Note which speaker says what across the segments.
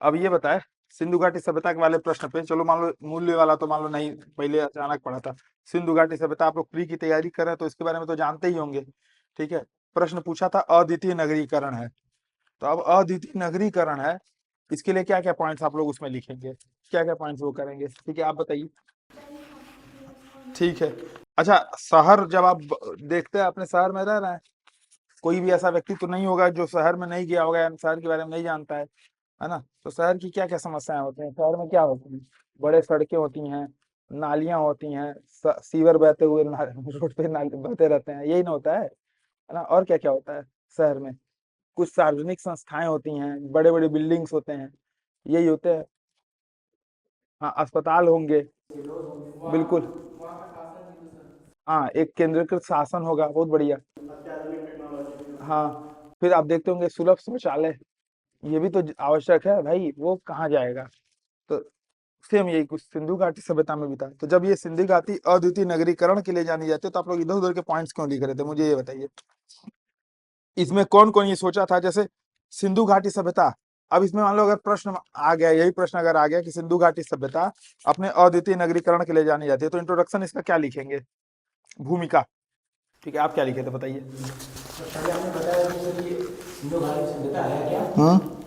Speaker 1: अब ये बताए, सिंधु घाटी सभ्यता के वाले प्रश्न पे, चलो मान लो मूल्य वाला तो मान लो नहीं, पहले अचानक पढ़ा था। सिंधु घाटी सभ्यता आप लोग प्री की तैयारी कर रहे हैं तो इसके बारे में तो जानते ही होंगे। ठीक है, प्रश्न पूछा था अद्वितीय नगरीकरण है। तो अब अद्वितीय नगरीकरण है, इसके लिए क्या क्या पॉइंट्स आप लोग उसमें लिखेंगे, क्या क्या पॉइंट्स वो करेंगे, ठीक है आप बताइए। ठीक है। अच्छा, शहर जब आप देखते हैं, अपने शहर में रह रहे हैं, कोई भी ऐसा व्यक्ति तो नहीं होगा जो शहर में नहीं गया होगा या शहर के बारे में नहीं जानता है ना। तो शहर की क्या क्या समस्याएं होती हैं, शहर में क्या होती हैं? बड़े सड़कें होती हैं, नालियां होती हैं, सीवर बहते हुए रोड पे बहते रहते हैं, यही ना होता है ना। और क्या क्या होता है शहर में? कुछ सार्वजनिक संस्थाएं होती हैं, बड़े बड़े बिल्डिंग्स होते हैं, यही होते हैं। हाँ, अस्पताल होंगे, बिल्कुल। हाँ, एक केंद्रीकृत शासन होगा, बहुत बढ़िया। हाँ, फिर आप देखते होंगे सुलभ शौचालय, ये भी तो आवश्यक है भाई, वो कहाँ जाएगा। तो सेम यही कुछ सिंधु घाटी सभ्यता में भी था। तो जब ये सिंधु घाटी अद्वितीय नगरीकरण के लिए जानी जाती है, तो आप लोग इधर उधर के पॉइंट्स क्यों लिख रहे थे, मुझे ये बताइए। इसमें कौन कौन ये सोचा था, जैसे सिंधु घाटी सभ्यता, अब इसमें मान लो अगर प्रश्न आ गया, यही प्रश्न अगर आ गया कि सिंधु घाटी सभ्यता अपने अद्वितीय नगरीकरण के लिए जानी जाती है, तो इंट्रोडक्शन इसका क्या लिखेंगे, भूमिका। ठीक है, आप क्या लिखे थे बताइए।
Speaker 2: पहले आपने बताया कि सर ये सिंधु घाटी सभ्यता है क्या?
Speaker 1: हम्म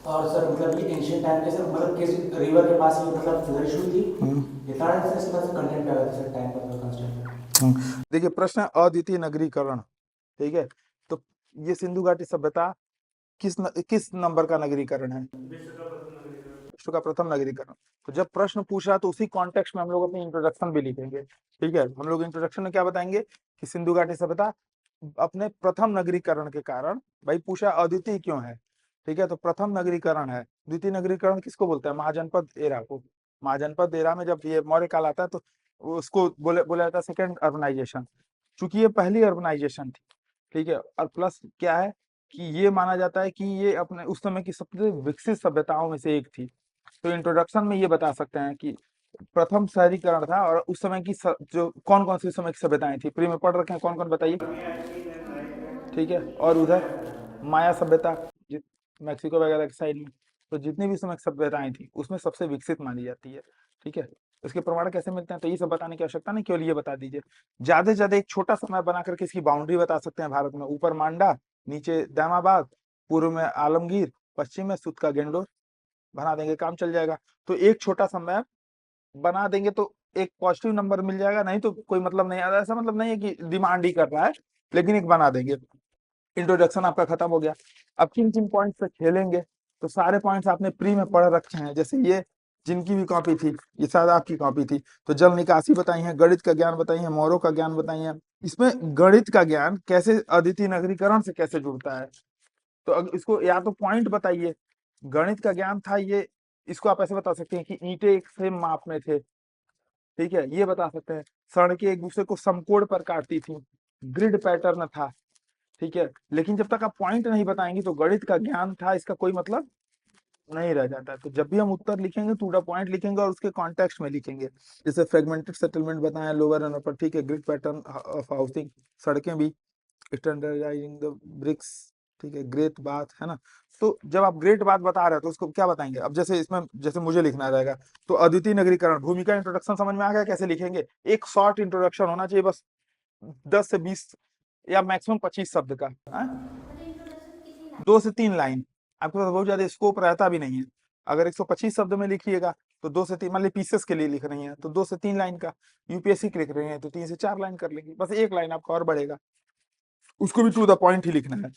Speaker 2: और सर मतलब ये एंशियंट टाइम के सर मतलब किस रिवर के पास ये मतलब फ्लरिश हुई थी? इतना सर इसके पास कंटेंट क्या होता है सर टाइम पर कंस्टेंट?
Speaker 1: देखिए, प्रश्न है अद्वितीय नगरीकरण। ठीक है, तो ये सिंधु घाटी सभ्यता किस नंबर का नगरीकरण है? विश्व का प्रथम नगरीकरण। तो जब प्रश्न पूछ रहा है तो उसी कॉन्टेक्स्ट में हम लोग अपनी इंट्रोडक्शन भी लिखेंगे। ठीक है, हम लोग इंट्रोडक्शन में क्या बताएंगे कि सिंधु घाटी सभ्यता अपने प्रथम नगरीकरण के कारण, भाई पूछा अद्वितीय क्यों है। ठीक है, तो प्रथम नगरीकरण है। द्वितीय नगरीकरण किसको बोलते हैं? महाजनपद एरा को। महाजनपद एरा में जब ये मौर्य काल आता है तो उसको बोला जाता है सेकेंड अर्बनाइजेशन, चूंकि ये पहली अर्बनाइजेशन थी। ठीक है, और प्लस क्या है कि ये माना जाता है कि ये अपने उस समय की सबसे विकसित सभ्यताओं में से एक थी। तो इंट्रोडक्शन में ये बता सकते हैं कि प्रथम शहरीकरण था, और उस समय की जो कौन कौन सी उस समय की सभ्यताएं थी, प्री में पढ़ रखे हैं, कौन कौन बताइए। ठीक है, और उधर माया सभ्यता, मैक्सिको वगैरह की साइड में, तो जितनी भी समय की सभ्यताएं थी उसमें सबसे विकसित मानी जाती है। ठीक है, इसके प्रमाण कैसे मिलते हैं, तो ये सब बताने की आवश्यकता नहीं, केवल ये बता दीजिए। ज्यादा से ज्यादा एक छोटा समय बना करके इसकी बाउंड्री बता सकते हैं भारत में, ऊपर मांडा, नीचे दामाबाद, पूर्व में आलमगीर, पश्चिम में सुत का गेंडोर, बना देंगे काम चल जाएगा। तो एक छोटा सा मैप बना देंगे तो एक पॉजिटिव नंबर मिल जाएगा, नहीं तो कोई मतलब नहीं। ऐसा मतलब नहीं है कि डिमांड ही कर रहा है, लेकिन एक बना देंगे। इंट्रोडक्शन आपका खत्म हो गया। अब किन किन पॉइंट पे खेलेंगे, तो सारे पॉइंट्स आपने प्री में पढ़ रखे हैं। जैसे ये जिनकी भी कॉपी थी, ये शायद आपकी कॉपी थी, तो जल निकासी बताई है, गणित का ज्ञान बताई है, मोरों का ज्ञान बताई है। इसमें गणित का ज्ञान कैसे अद्वितीय नगरीकरण से कैसे जुड़ता है, तो इसको या तो पॉइंट बताइए। गणित का ज्ञान था ये, इसको आप ऐसे बता सकते हैं कि ईंटें एक सेम माप में थे। ठीक है, ये बता सकते हैं। सड़कें एक दूसरे को समकोण पर काटती थी, ग्रिड पैटर्न था। ठीक है, लेकिन जब तक आप पॉइंट नहीं बताएंगे तो गणित का ज्ञान था इसका कोई मतलब नहीं रह जाता है। तो जब भी हम उत्तर लिखेंगे तो पूरा पॉइंट लिखेंगे और उसके कॉन्टेक्स्ट में लिखेंगे। जैसे फ्रेगमेंटेड सेटलमेंट बताया, लोअर एंड अपर, ठीक है, ग्रिड पैटर्न ऑफ हाउसिंग, सड़कें भी, स्टैंडर्डाइजिंग द ब्रिक्स, ठीक है, ग्रेट बात है ना। तो जब आप ग्रेट बात बता रहे हो तो उसको क्या बताएंगे, अब जैसे इसमें जैसे मुझे लिखना रहेगा, तो अद्वितीय नगरीकरण भूमिका, इंट्रोडक्शन समझ में आ गया कैसे लिखेंगे। एक शॉर्ट इंट्रोडक्शन होना चाहिए, बस 10 से 20 या मैक्सिमम 25 शब्द का, हाँ? 2 से 3 लाइन, आपके पास बहुत ज्यादा स्कोप रहता भी नहीं है। अगर 125 शब्द में लिखिएगा तो 2 से 3, मान ली पीसेस के लिए लिख रही हैं तो 2 से 3 लाइन का, यूपीएससी के लिख रही हैं तो 3 से 4 लाइन कर लेंगे, बस 1 लाइन आपका और बढ़ेगा, उसको भी टू द पॉइंट ही लिखना है।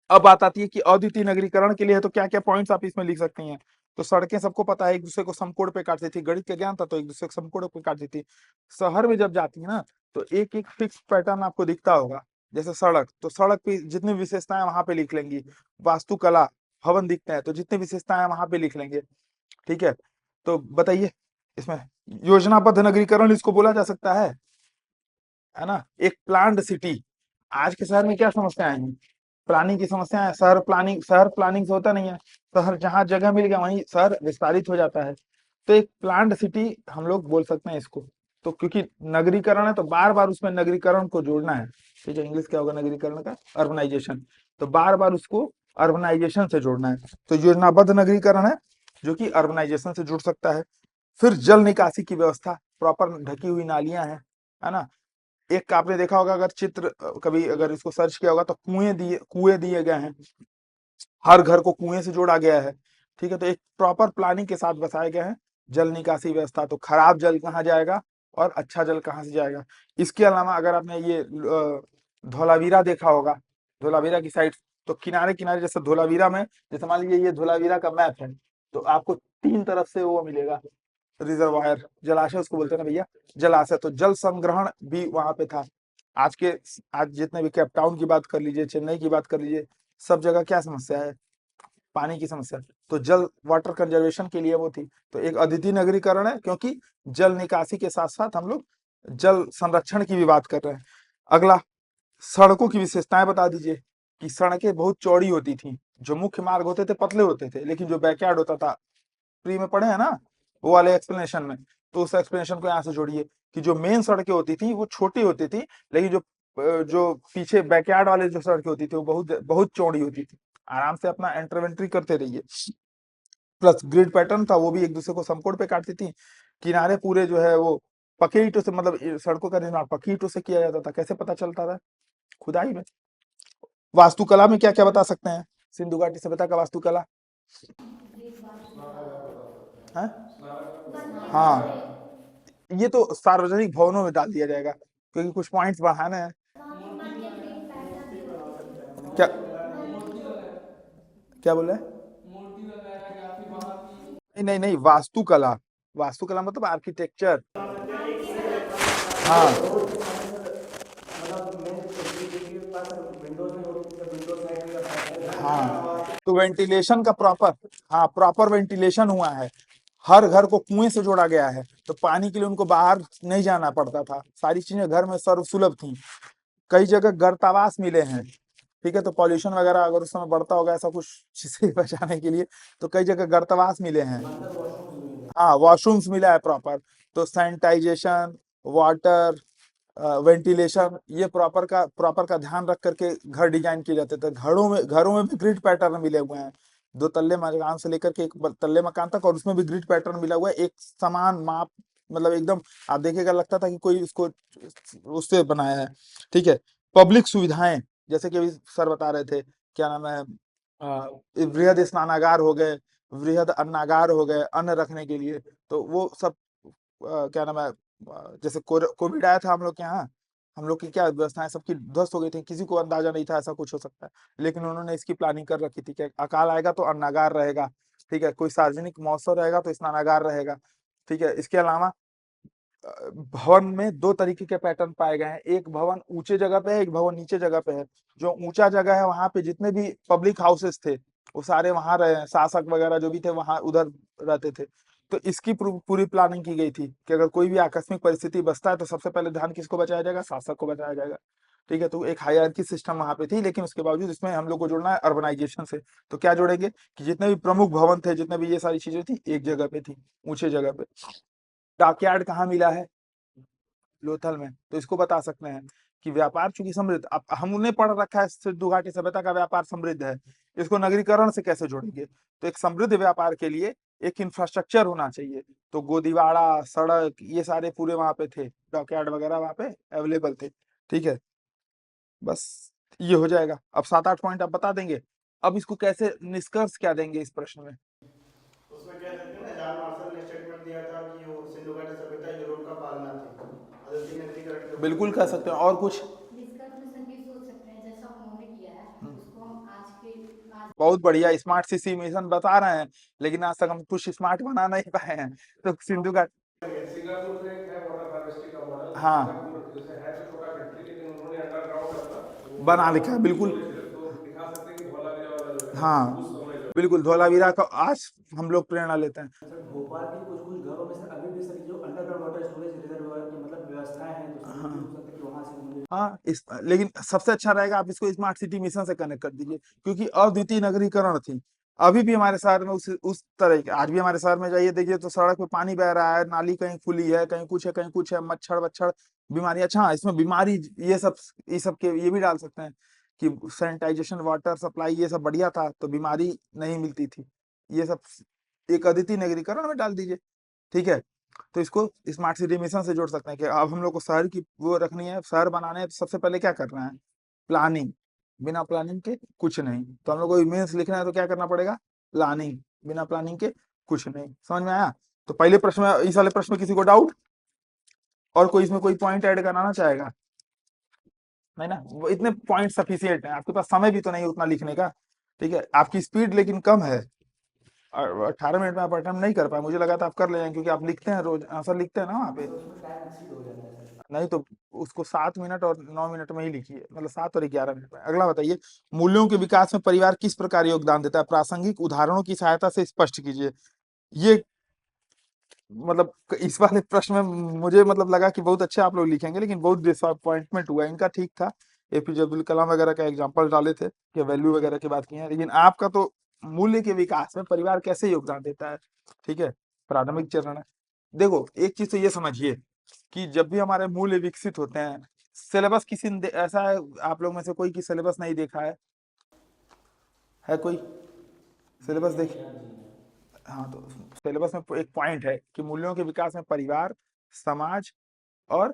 Speaker 1: अब बात आती है कि अद्वितीय नगरीकरण के लिए है तो क्या क्या पॉइंट्स आप इसमें लिख सकते हैं। तो सड़कें सबको पता है एक दूसरे को समकोण पे काटती थी, गणित का ज्ञान था तो एक दूसरे को समकोण पे काटती थी। शहर में जब जाती है ना तो एक एक फिक्स पैटर्न आपको दिखता होगा। जैसे सड़क, तो सड़क पे जितनी विशेषताएं वहां पे लिख लेंगी। वास्तुकला, भवन दिखते हैं तो जितनी विशेषताएं वहां पे लिख लेंगे। ठीक है, तो बताइए इसमें योजनाबद्ध नगरीकरण इसको बोला जा सकता है ना। एक प्लान्ड सिटी, आज के शहर में क्या समस्याएं हैं, प्लानिंग की समस्या है। शहर प्लानिंग से होता नहीं है। शहर जहां जगह मिल गया वहीं शहर विस्तारित हो जाता है। तो एक प्लान्ड सिटी हम लोग बोल सकते हैं इसको। तो क्योंकि नगरीकरण है तो बार बार उसमें नगरीकरण को जोड़ना है। ठीक है, इंग्लिश क्या होगा नगरीकरण का, अर्बनाइजेशन। तो बार बार उसको अर्बनाइजेशन से जोड़ना है। तो योजनाबद्ध नगरीकरण है जो कि अर्बनाइजेशन से जुड़ सकता है। फिर जल निकासी की व्यवस्था, प्रॉपर ढकी हुई नालियां हैं, है ना। एक आपने देखा होगा अगर चित्र कभी अगर इसको सर्च किया होगा तो कुएं दिए गए हैं, हर घर को कुएं से जोड़ा गया है। ठीक है, तो एक प्रॉपर प्लानिंग के साथ बसाए गए हैं जल निकासी व्यवस्था। तो खराब जल कहाँ जाएगा और अच्छा जल कहाँ से जाएगा। इसके अलावा अगर आपने ये धोलावीरा देखा होगा, धोलावीरा की साइड, तो किनारे किनारे जैसे धोलावीरा में, जैसे मान लीजिए ये धोलावीरा का मैप है, तो आपको तीन तरफ से वो मिलेगा रिजर्वायर, जलाशय उसको बोलते हैं ना भैया, जलाशय। तो जल संग्रहण भी वहां पे था। आज के आज जितने भी कैप टाउन की बात कर लीजिए, चेन्नई की बात कर लीजिए, सब जगह क्या समस्या है, पानी की समस्या। तो जल वाटर कंजर्वेशन के लिए वो थी। तो एक अद्वितीय नगरीकरण है क्योंकि जल निकासी के साथ साथ हम लोग जल संरक्षण की भी बात कर रहे हैं। अगला, सड़कों की विशेषताएं बता दीजिए कि सड़कें बहुत चौड़ी होती थी, जो मुख्य मार्ग होते थे पतले होते थे, लेकिन जो बैकयार्ड होता था, प्री में पढ़े हैं ना वो वाले एक्सप्लेनेशन में, तो उस एक्सप्लेनेशन को यहाँ से जोड़िए कि जो मेन सड़कें होती थी वो छोटी होती थी, लेकिन जो पीछे बैकयार्ड वाले जो सड़कें होती थी वो बहुत बहुत चौड़ी होती थी। आराम से अपना एंट्री करते रहिए। प्लस ग्रिड पैटर्न था, वो भी एक दूसरे को समकोण पे काटती थी। किनारे पूरे जो है वो पक्के ईंटों से, मतलब सड़कों का निर्माण पक्की ईंटों से किया जाता था। कैसे पता चलता था, खुदाई में। वास्तुकला में क्या क्या बता सकते हैं, सिंधु घाटी सभ्यता का वास्तुकला है। हाँ, ये तो सार्वजनिक भवनों में डाल दिया जाएगा क्योंकि कुछ पॉइंट्स बढ़ाने हैं। क्या क्या बोल रहे हैं, नहीं नहीं नहीं, वास्तुकला, वास्तुकला मतलब आर्किटेक्चर। हाँ
Speaker 2: मतलब मेन के पास विंडोज में विंडोज साइड में
Speaker 1: हाँ, तो वेंटिलेशन का प्रॉपर, हाँ प्रॉपर वेंटिलेशन हुआ है। हर घर को कुएं से जोड़ा गया है, तो पानी के लिए उनको बाहर नहीं जाना पड़ता था, सारी चीजें घर में सर्वसुलभ थी। कई जगह गर्तावास मिले हैं। ठीक है, तो पॉल्यूशन वगैरह अगर उस समय बढ़ता होगा ऐसा कुछ चीजें बचाने के लिए, तो कई जगह गर्तावास मिले हैं।
Speaker 2: अंदर वॉशरूम्स भी मिले।
Speaker 1: हाँ, वॉशरूम्स मिला है प्रॉपर। तो सैनिटाइजेशन, वाटर, वेंटिलेशन, ये प्रॉपर का ध्यान रख करके घर डिजाइन किए जाते थे। घरों में भी ग्रिड पैटर्न मिले हुए हैं, दो तल्ले मकान से लेकर के एक तल्ले मकान तक, और उसमें भी ग्रिड पैटर्न मिला हुआ है, एक समान माप, मतलब एकदम आप देखेगा लगता था कि कोई उसको उससे बनाया है। ठीक है, पब्लिक सुविधाएं, जैसे कि अभी सर बता रहे थे, क्या नाम है, वृहद स्नानागार हो गए, वृहद अन्नागार हो गए, अन्न रखने के लिए। तो वो सब क्या नाम है, जैसे कोविड आया था हम लोग के यहाँ, हम लोग की क्या व्यवस्थाएं सबकी ध्वस्त हो गई थी, किसी को अंदाजा नहीं था ऐसा कुछ हो सकता है, लेकिन उन्होंने इसकी प्लानिंग कर रखी थी कि अकाल आएगा तो अन्नागार रहेगा। ठीक है, कोई सार्वजनिक महोत्सव रहेगा तो स्नानागार रहेगा। ठीक है, इसके अलावा भवन में दो तरीके के पैटर्न पाए गए हैं, एक भवन ऊंचे जगह पे है, एक भवन नीचे जगह पे है। जो ऊंचा जगह है वहां पे जितने भी पब्लिक हाउसेस थे वो सारे वहां रहे हैं, शासक वगैरह जो भी थे वहां उधर रहते थे। तो इसकी पूरी प्लानिंग की गई थी कि अगर कोई भी आकस्मिक परिस्थिति बचता है तो सबसे पहले ध्यान किसको बचाया जाएगा, शासक को बचाया जाएगा। ठीक है, तो एक हायरार्की सिस्टम वहां पे थी, लेकिन उसके बावजूद इसमें हम लोग को जोड़ना है अर्बनाइजेशन से। तो क्या जोड़ेंगे कि जितने भी प्रमुख भवन थे, जितने भी ये सारी चीजें थी एक जगह पे थी, ऊंचे जगह पे। डॉकयार्ड कहाँ मिला है, लोथल में, तो इसको बता सकते हैं कि व्यापार चूंकि समृद्ध, अब हमने पढ़ रखा है सिंधु घाटी सभ्यता का व्यापार समृद्ध है, इसको नगरीकरण से कैसे जोड़ेंगे। तो एक समृद्ध व्यापार के लिए एक इंफ्रास्ट्रक्चर होना चाहिए। तो गोदीवाड़ा, सड़क, ये सारे पूरे वहां पे थे, डॉकयार्ड वगैरह वहां पे अवेलेबल थे। ठीक है, बस ये हो जाएगा। अब 7-8 पॉइंट आप बता देंगे, अब इसको कैसे निष्कर्ष क्या देंगे इस प्रश्न में।
Speaker 3: उसमें कह सकते हैं ना, जॉन मार्शल ने स्टेटमेंट दिया था कि वो सिंधु घाटी सभ्यता यूरोप का पालना थी, अद्वितीय नगरीकरण के ऊपर
Speaker 1: बिल्कुल कह सकते हैं, और कुछ।
Speaker 4: डिस्कस में सर ये सोच सकते हैं जैसा उन्होंने किया है उसको हम आज
Speaker 1: बहुत बढ़िया, स्मार्ट सिटी मिशन बता रहे हैं, लेकिन आज तक हम कुछ स्मार्ट बना नहीं पाए हैं। तो सिंधु का,
Speaker 5: सिंगापुर में एक है वाटर हार्वेस्टिंग का मॉडल।
Speaker 1: हाँ
Speaker 5: सिंगापुर जैसे है तो छोटा कंट्री, लेकिन उन्होंने अंडरग्राउंड अपना वो
Speaker 1: बना लिखा है, बिल्कुल।
Speaker 5: तो दिखा सकते हैं कि धौलावीरा वाला जो है
Speaker 1: हाँ
Speaker 5: उस समय जो
Speaker 1: बिल्कुल, धोलावीरा का आज हम लोग प्रेरणा लेते हैं।
Speaker 2: सर भोपाल के कुछ कुछ घरों में सर अभी भी सर जो अंडरग्राउंड वाटर स्टोरेज रिजर्वायर की मतलब व्यवस्थाएं हैं, तो सर ये भी हो सकता है कि वहां से मुझे।
Speaker 1: हाँ, लेकिन सबसे अच्छा रहेगा आप इसको स्मार्ट सिटी मिशन से कनेक्ट कर दीजिए, क्योंकि अद्वितीय नगरीकरण थी। अभी भी हमारे शहर में उस तरह के, आज भी हमारे शहर में जाइए देखिए तो सड़क पे पानी बह रहा है, नाली कहीं खुली है, कहीं कुछ है, कहीं कुछ है, मच्छर वच्छर बीमारी। अच्छा हाँ, इसमें बीमारी ये सब के ये भी डाल सकते हैं कि सैनिटाइजेशन, वाटर सप्लाई ये सब बढ़िया था तो बीमारी नहीं मिलती थी। ये सब एक अद्वितीय नगरीकरण में डाल दीजिए, ठीक है। तो इसको स्मार्ट सिटी मिशन से जोड़ सकते हैं कि अब हम लोग को शहर की वो रखनी है, शहर बनाने हैं, तो सबसे पहले क्या करना है? प्लानिंग। बिना प्लानिंग के कुछ नहीं। तो हम लोग को इमेज लिखना है तो क्या करना पड़ेगा? प्लानिंग। बिना प्लानिंग के कुछ नहीं। समझ में आया? तो पहले प्रश्न में, इस वाले प्रश्न में किसी को डाउट और कोई इसमें कोई पॉइंट ऐड कराना चाहेगा? नहीं ना, वो इतने पॉइंट सफिशियंट है, आपके पास समय भी तो नहीं उतना लिखने का, ठीक है। आपकी स्पीड लेकिन कम है, 18 मिनट में आप अटेम्प्ट नहीं कर पाए। मुझे लगा था आप कर ले जाएंगे क्योंकि आप लिखते हैं, रोज आंसर लिखते हैं ना वहाँ पे।
Speaker 2: सर उसमें टाइम एक्सीड हो जाता है सर।
Speaker 1: नहीं तो उसको 7 मिनट और 9 मिनट में ही लिखिए, मतलब 7 और 11 मिनट में। अगला बताइए, मूल्यों के विकास में परिवार किस प्रकार योगदान देता है? प्रासंगिक उदाहरणों की सहायता से स्पष्ट कीजिए। ये मतलब इस वाले प्रश्न में मुझे मतलब लगा कि बहुत अच्छे आप लोग लिखेंगे, लेकिन बहुत डिसअपॉइंटमेंट हुआ। इनका ठीक था, एपीजे अब्दुल कलाम वगैरह का एग्जाम्पल डाले थे कि वैल्यू वगैरह की बात की है, लेकिन आपका तो मूल्य के विकास में परिवार कैसे योगदान देता है, ठीक है, प्राथमिक चरण है। देखो एक चीज तो ये समझिए कि जब भी हमारे मूल्य विकसित होते हैं, सिलेबस किसी ने ऐसा है आप लोग में से कोई की सिलेबस नहीं देखा है कोई सिलेबस देख? हाँ, तो सिलेबस में एक पॉइंट है कि मूल्यों के विकास में परिवार, समाज और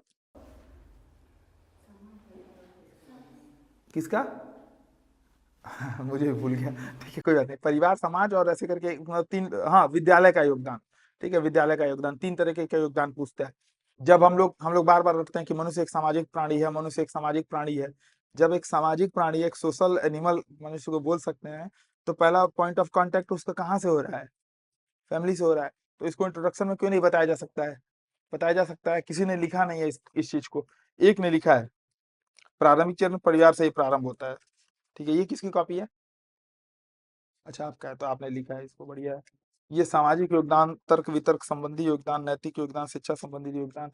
Speaker 1: किसका मुझे भी भूल गया, ठीक है कोई बात नहीं। परिवार, समाज और ऐसे करके मतलब तीन, हाँ, विद्यालय का योगदान, ठीक है, विद्यालय का योगदान, 3 तरीके का योगदान पूछता है। जब हम लोग बार बार रखते हैं कि मनुष्य एक सामाजिक प्राणी है, मनुष्य एक सामाजिक प्राणी है। जब एक सामाजिक प्राणी, एक सोशल एनिमल मनुष्य को बोल सकते हैं, तो पहला पॉइंट ऑफ कांटेक्ट उसका कहाँ से हो रहा है? फैमिली से हो रहा है। तो इसको इंट्रोडक्शन में क्यों नहीं बताया जा सकता है? बताया जा सकता है, किसी ने लिखा नहीं है इस चीज को, एक ने लिखा है, प्रारंभिक चरण परिवार से ही प्रारंभ होता है, ठीक है। ये किसकी कॉपी है? अच्छा आपका है, तो आपने लिखा है इसको, बढ़िया है। ये सामाजिक योगदान, तर्क वितर्क संबंधी योगदान, नैतिक योगदान, शिक्षा संबंधी योगदान,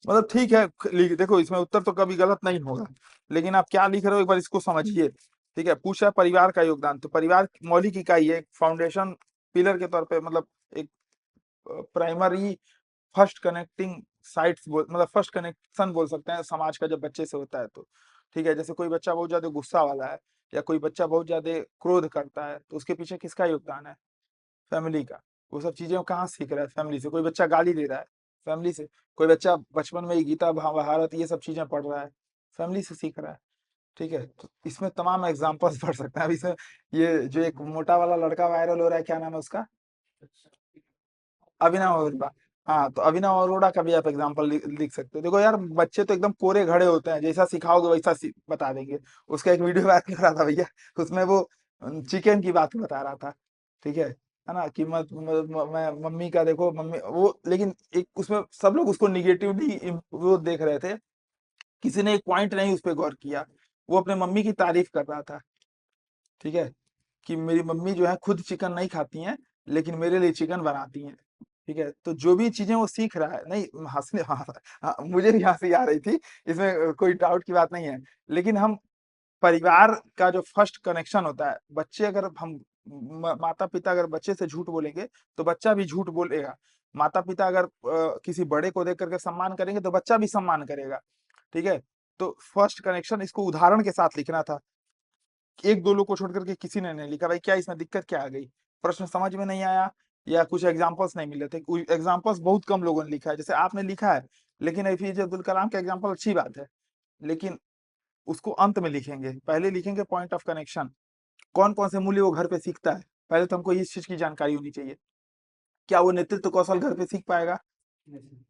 Speaker 1: मतलब ठीक है। देखो इसमें उत्तर तो कभी गलत नहीं होगा, लेकिन आप क्या लिख रहे हो एक बार इसको समझिए, ठीक है। पूछा परिवार का योगदान, तो परिवार मौलिक इकाई है, फाउंडेशन पिलर के तौर पे, मतलब एक प्राइमरी फर्स्ट कनेक्टिंग साइट्स मतलब फर्स्ट कनेक्शन बोल सकते हैं समाज का, जब बच्चे से होता है तो, ठीक है। जैसे कोई बच्चा बहुत ज्यादा गुस्सा वाला है या कोई बच्चा बहुत ज्यादा क्रोध करता है, तो उसके पीछे किसका योगदान है? फैमिली का। वो सब चीजें वो कहाँ सीख रहा है? फैमिली से। कोई बच्चा गाली दे रहा है, फैमिली से। कोई बच्चा बचपन में ही गीता महाभारत ये सब चीजें पढ़ रहा है, फैमिली से सीख रहा है, ठीक है। तो इसमें तमाम एग्जाम्पल्स पढ़ सकते हैं। अब इसमें ये जो एक मोटा वाला लड़का वायरल हो रहा है, क्या नाम है उसका? अभिनव अरोड़ा। हाँ, तो अभिनव अरोड़ा का भी आप एग्जाम्पल लिख सकते हो। देखो यार, बच्चे तो एकदम कोरे घड़े होते हैं, जैसा सिखाओगे वैसा बता देंगे। उसका एक वीडियो वायरल हो रहा था भैया, उसमें वो चिकन की बात बता रहा था, ठीक है ना, कि मैं मम्मी का देखो, मम्मी वो, लेकिन एक उसमें सब लोग उसको निगेटिवली वो देख रहे थे, किसी ने एक पॉइंट नहीं उस पर गौर किया। वो अपने मम्मी की तारीफ कर रहा था, ठीक है, कि मेरी मम्मी जो है खुद चिकन नहीं खाती हैं, लेकिन मेरे लिए चिकन बनाती हैं, ठीक है। तो जो भी चीजें वो सीख रहा है, नहीं हंसने, हाँ, हाँ, मुझे भी हंसी आ रही थी, इसमें कोई डाउट की बात नहीं है। लेकिन हम परिवार का जो फर्स्ट कनेक्शन होता है, बच्चे अगर हम माता पिता अगर बच्चे से झूठ बोलेंगे तो बच्चा भी झूठ बोलेगा। माता पिता अगर किसी बड़े को देख करके सम्मान करेंगे तो बच्चा भी सम्मान करेगा, ठीक है। तो फर्स्ट कनेक्शन, इसको उदाहरण के साथ लिखना था, एक दो लोग को छोड़ करके किसी ने नहीं लिखा। भाई क्या इसमें दिक्कत क्या आ गई? प्रश्न समझ में नहीं आया या कुछ एग्जांपल्स नहीं मिले थे? एग्जांपल्स बहुत कम लोगों ने लिखा है, जैसे आपने लिखा है, लेकिन एपीजे अब्दुल कलाम का एग्जांपल अच्छी बात है, लेकिन उसको अंत में लिखेंगे, पहले लिखेंगे पॉइंट ऑफ कनेक्शन, कौन कौन से मूल्य वो घर पे सीखता है। पहले तो हमको इस चीज की जानकारी होनी चाहिए। क्या वो नेतृत्व कौशल घर पे सीख पाएगा?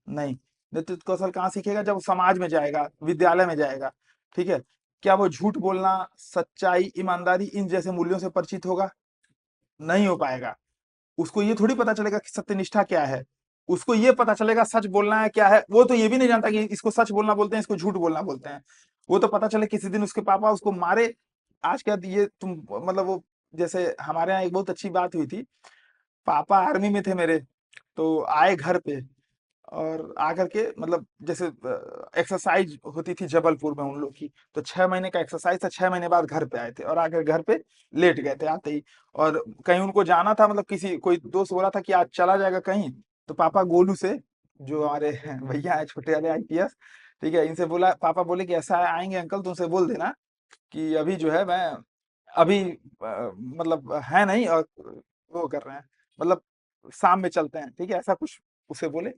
Speaker 1: नहीं। नेतृत्व कौशल कहाँ सीखेगा? जब वो समाज में जाएगा, विद्यालय में जाएगा, ठीक है। क्या वो झूठ बोलना, सच्चाई, ईमानदारी, इन जैसे मूल्यों से परिचित होगा? नहीं हो पाएगा। उसको ये थोड़ी पता चलेगा कि सत्यनिष्ठा क्या है, उसको ये पता चलेगा सच बोलना है क्या है। वो तो ये भी नहीं जानता कि इसको सच बोलना बोलते हैं, इसको झूठ बोलना बोलते हैं। वो तो पता चले किसी दिन उसके पापा उसको मारे, आज क्या ये तुम, मतलब वो, जैसे हमारे यहाँ एक बहुत अच्छी बात हुई थी, पापा आर्मी में थे मेरे, तो आए घर पे, और आकर के मतलब जैसे एक्सरसाइज होती थी जबलपुर में उन लोग की, तो 6 महीने का एक्सरसाइज था, 6 महीने बाद घर पे आए थे और आकर घर पे लेट गए थे आते ही। और कहीं उनको जाना था, मतलब किसी कोई दोस्त बोला था कि आज चला जाएगा कहीं, तो पापा गोलू से, जो हमारे भैया है छोटे वाले आईपीएस, ठीक है, इनसे बोला, पापा बोले कि ऐसा है, आएंगे अंकल, तुमसे बोल देना कि अभी जो है मैं अभी मतलब है नहीं, और वो कर रहे हैं, मतलब शाम में चलते हैं, ठीक है, ऐसा कुछ उसे बोले।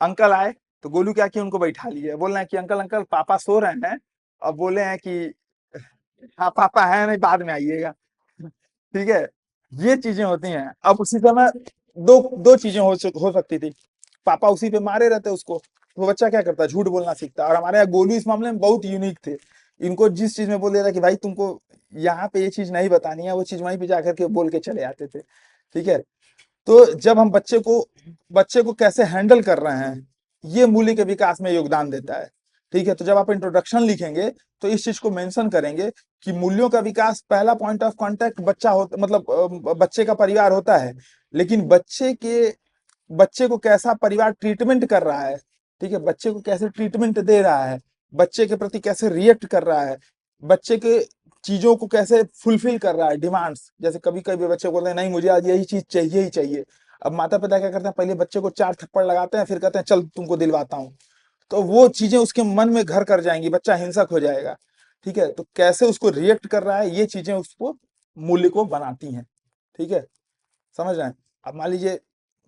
Speaker 1: अंकल आए तो गोलू क्या किया, उनको बैठा लिया, बोल रहे हैं कि अंकल अंकल पापा सो रहे हैं, अब बोले हैं कि हाँ पापा है नहीं, बाद में आइएगा। ठीक है, ये चीजें होती हैं। अब उसी समय दो दो चीजें हो सकती थी, पापा उसी पे मारे रहते उसको, तो बच्चा क्या करता, झूठ बोलना सीखता। और हमारे यहाँ गोलू इस मामले में बहुत यूनिक थे, इनको जिस चीज में बोल दिया था कि भाई तुमको यहाँ पे ये चीज नहीं बतानी है, वो चीज वहीं पे जाकर के बोल के चले आते थे। ठीक है, तो जब हम बच्चे को कैसे हैंडल कर रहे हैं, ये मूल्य के विकास में योगदान देता है। ठीक है, तो जब आप इंट्रोडक्शन लिखेंगे तो इस चीज को मेंशन करेंगे कि मूल्यों का विकास, पहला पॉइंट ऑफ कांटेक्ट बच्चा होता, मतलब बच्चे का परिवार होता है, लेकिन बच्चे को कैसा परिवार ट्रीटमेंट कर रहा है, ठीक है, बच्चे को कैसे ट्रीटमेंट दे रहा है, बच्चे के प्रति कैसे रिएक्ट कर रहा है, बच्चे के चीजों को कैसे फुलफिल कर रहा है, डिमांड्स। जैसे कभी कभी बच्चे बोलते हैं नहीं मुझे आज यही चीज चाहिए ही चाहिए, अब माता पिता क्या करते हैं, पहले बच्चे को 4 थप्पड़ लगाते हैं, फिर कहते हैं चल तुमको दिलवाता हूँ, तो वो चीजें उसके मन में घर कर जाएंगी, बच्चा हिंसक हो जाएगा। ठीक है, तो कैसे उसको रिएक्ट कर रहा है, ये चीजें उसको मूल्य को बनाती हैं। ठीक है, समझ रहे हैं। अब मान लीजिए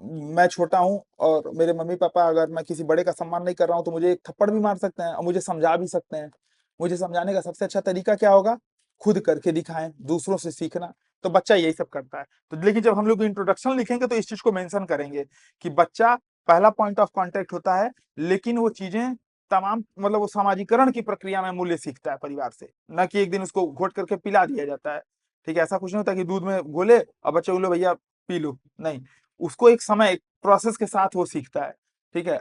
Speaker 1: मैं छोटा हूँ और मेरे मम्मी पापा, अगर मैं किसी बड़े का सम्मान नहीं कर रहा हूँ तो मुझे एक थप्पड़ भी मार सकते हैं और मुझे समझा भी सकते हैं। मुझे समझाने का सबसे अच्छा तरीका क्या होगा, खुद करके दिखाएं, दूसरों से सीखना। तो बच्चा यही सब करता है। तो लेकिन जब हम लोग इंट्रोडक्शन लिखेंगे तो इस चीज को मेंशन करेंगे कि बच्चा पहला पॉइंट ऑफ कांटेक्ट होता है, लेकिन वो चीजें तमाम, मतलब वो सामाजिकरण की प्रक्रिया में मूल्य सीखता है परिवार से, न कि एक दिन उसको घोट करके पिला दिया जाता है। ठीक है, ऐसा कुछ नहीं होता कि दूध में घोले और बच्चे बोले भैया पी लो, नहीं, उसको एक समय, एक प्रोसेस के साथ वो सीखता है। ठीक है,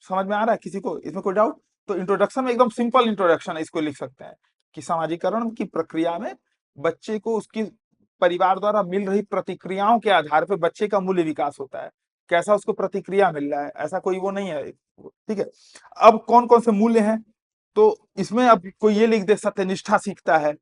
Speaker 1: समझ में आ रहा है किसी को, इसमें कोई डाउट? तो इंट्रोडक्शन में एकदम सिंपल इंट्रोडक्शन है, इसको लिख सकते हैं कि सामाजिकरण की प्रक्रिया में बच्चे को उसकी परिवार द्वारा मिल रही प्रतिक्रियाओं के आधार पर बच्चे का मूल्य विकास होता है, कैसा उसको प्रतिक्रिया मिल रहा है, ऐसा कोई वो नहीं है। ठीक है, अब कौन कौन से मूल्य हैं, तो इसमें अब कोई ये लिख दे, सत्यनिष्ठा सीखता है,